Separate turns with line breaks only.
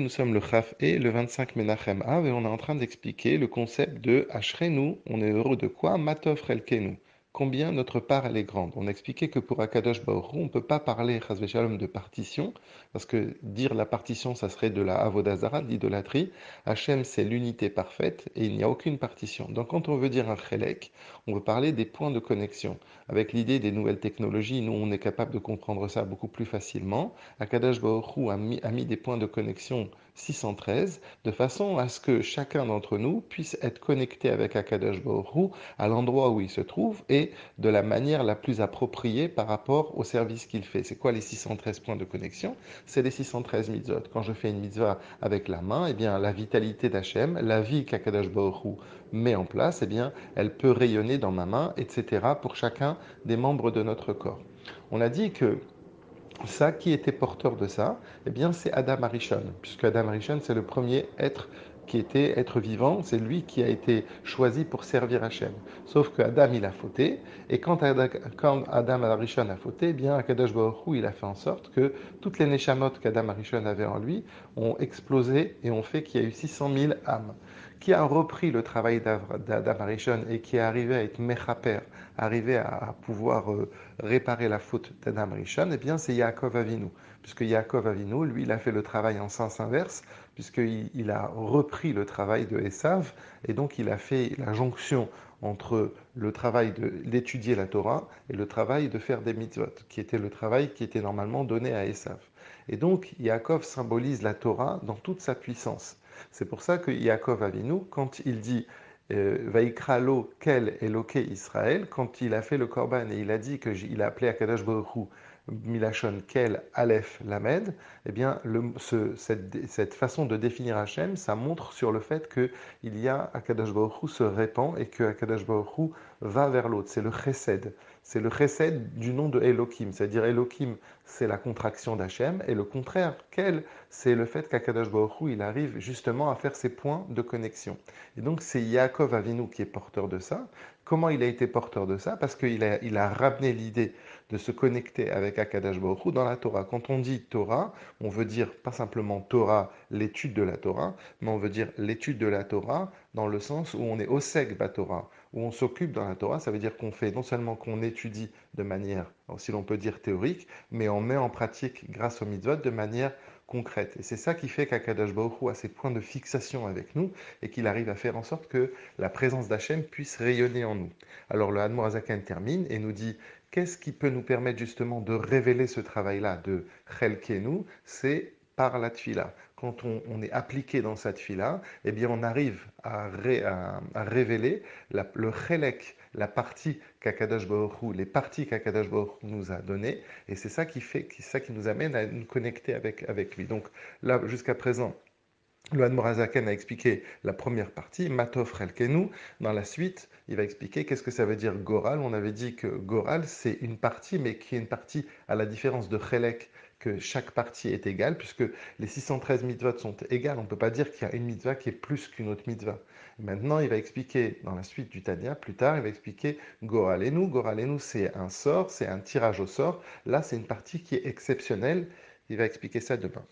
Nous sommes le Chaf et le 25 Menachem Av et on est en train d'expliquer le concept de Ashrenu, on est heureux de quoi? Matov Relkenu. Combien notre part elle est grande. On a expliqué que pour Akadosh Baruch Hu, on ne peut pas parler Chas v'Shalom de partition, parce que dire la partition, ça serait de la Avodazara, de l'idolâtrie. Hachem, c'est l'unité parfaite et il n'y a aucune partition. Donc quand on veut dire un Chelek, on veut parler des points de connexion. Avec l'idée des nouvelles technologies, nous on est capable de comprendre ça beaucoup plus facilement. Akadosh Baruch Hu a mis des points de connexion 613, de façon à ce que chacun d'entre nous puisse être connecté avec Akadosh Baruch Hu à l'endroit où il se trouve et de la manière la plus appropriée par rapport au service qu'il fait. C'est quoi les 613 points de connexion? C'est les 613 mitzvot. Quand je fais une mitzvah avec la main, eh bien, la vitalité d'Hachem, la vie qu'Akadosh Baruch Hu met en place, eh bien, elle peut rayonner dans ma main, etc., pour chacun des membres de notre corps. On a dit que ça, qui était porteur de ça? Eh bien, c'est Adam Arishon, puisque Adam Arishon, c'est le premier être qui était être vivant, c'est lui qui a été choisi pour servir Hachem. Sauf que Adam, il a fauté, et quand Adam Arishon a fauté, eh bien, Akadosh Baruch Hu, il a fait en sorte que toutes les neshamot qu'Adam Arishon avait en lui ont explosé et ont fait qu'il y a eu 600 000 âmes. Qui a repris le travail d'Adam Arishon et qui est arrivé à être mechaper, arrivé à pouvoir réparer la faute d'Adam Rishon, eh bien c'est Yaakov Avinu. Puisque Yaakov Avinu, lui, il a fait le travail en sens inverse, puisqu'il a repris le travail de Esav, et donc il a fait la jonction entre le travail d'étudier la Torah et le travail de faire des mitzvot, qui était le travail qui était normalement donné à Esav. Et donc Yaakov symbolise la Torah dans toute sa puissance. C'est pour ça que Yaakov Avinu, quand il dit Vaikra lo kel Eloke Israël, quand il a fait le korban et il a dit qu'il a appelé Akadosh Baruch Hu Milachon kel Aleph Lamed, eh bien cette façon de définir Hachem, ça montre sur le fait que il y a Akadosh Baruch Hu se répand et que Akadosh Baruch Hu va vers l'autre. C'est le chesed. C'est le chesed du nom de Elohim, c'est-à-dire Elohim, c'est la contraction d'Hachem, et le contraire, quel, c'est le fait qu'Akadosh Baruch Hu, il arrive justement à faire ses points de connexion. Et donc c'est Yaakov Avinu qui est porteur de ça. Comment il a été porteur de ça? Parce qu'il a ramené l'idée de se connecter avec Akadosh Baruch Hu dans la Torah. Quand on dit Torah, on veut dire pas simplement Torah, l'étude de la Torah, mais on veut dire l'étude de la Torah dans le sens où on est oseg Torah, où on s'occupe dans la Torah. Ça veut dire qu'on fait non seulement qu'on étudie de manière, si l'on peut dire théorique, mais on met en pratique grâce au mitzvot de manière concrète. Et c'est ça qui fait qu'Akadosh Baruch Hu a ses points de fixation avec nous et qu'il arrive à faire en sorte que la présence d'Hachem puisse rayonner en nous. Alors le Hadmor Azaken termine et nous dit qu'est-ce qui peut nous permettre justement de révéler ce travail-là de Chelkenu? C'est par la tfila. Quand on est appliqué dans cette tfila, eh bien on arrive à révéler le chelek, la partie qu'Akadosh Baruch Hu, les parties qu'Akadosh Baruch Hu nous a données, et c'est ça qui nous amène à nous connecter avec lui. Donc là, jusqu'à présent, le Hadmorazaken a expliqué la première partie, Matov Relkenu. Dans la suite, il va expliquer qu'est-ce que ça veut dire Goral. On avait dit que Goral, c'est une partie, mais qui est une partie à la différence de Chelek, que chaque partie est égale, puisque les 613 mitzvot sont égales. On ne peut pas dire qu'il y a une mitzvah qui est plus qu'une autre mitzvah. Maintenant, il va expliquer, dans la suite du Tanya, plus tard, il va expliquer Goralenu. Goralenu, c'est un sort, c'est un tirage au sort. Là, c'est une partie qui est exceptionnelle. Il va expliquer ça demain.